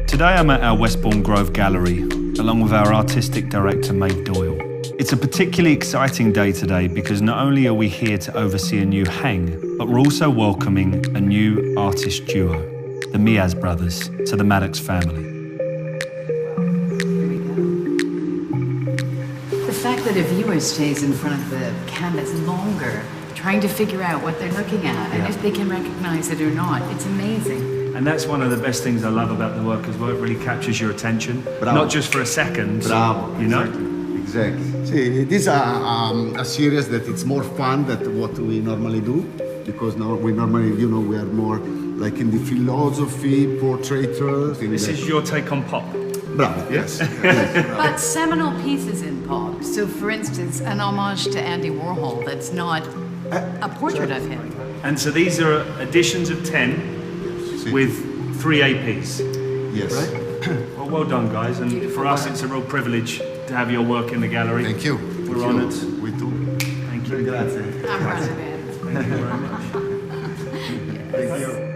Today I'm at our Westbourne Grove Gallery, along with our artistic director, Maeve Doyle. It's a particularly exciting day today because not only are we here to oversee a new hang, but we're also welcoming a new artist duo, the Miaz Brothers, to the Maddox family. The fact that a viewer stays in front of the canvas longer, trying to figure out what they're looking at, and if they can recognize it or not, it's amazing. And that's one of the best things I love about the work as well. It really captures your attention, Bravo. not just for a second, Bravo, you know? Exactly. See, this is a series that it's more fun than what we normally do, because now we normally, we are more like in the philosophy, portraiture. This is your take on pop. Bravo, yes. But seminal pieces in pop. So, for instance, an homage to Andy Warhol that's not a portrait of him. And so these are editions of 10 with 3 APs. Yes. Right? Well done, guys. And Beautiful for us, work. it's a real privilege to have your work in the gallery. Thank you. We're honoured. We too. Thank you. Grazie. I'm proud of it. Thank you very much. Thank you.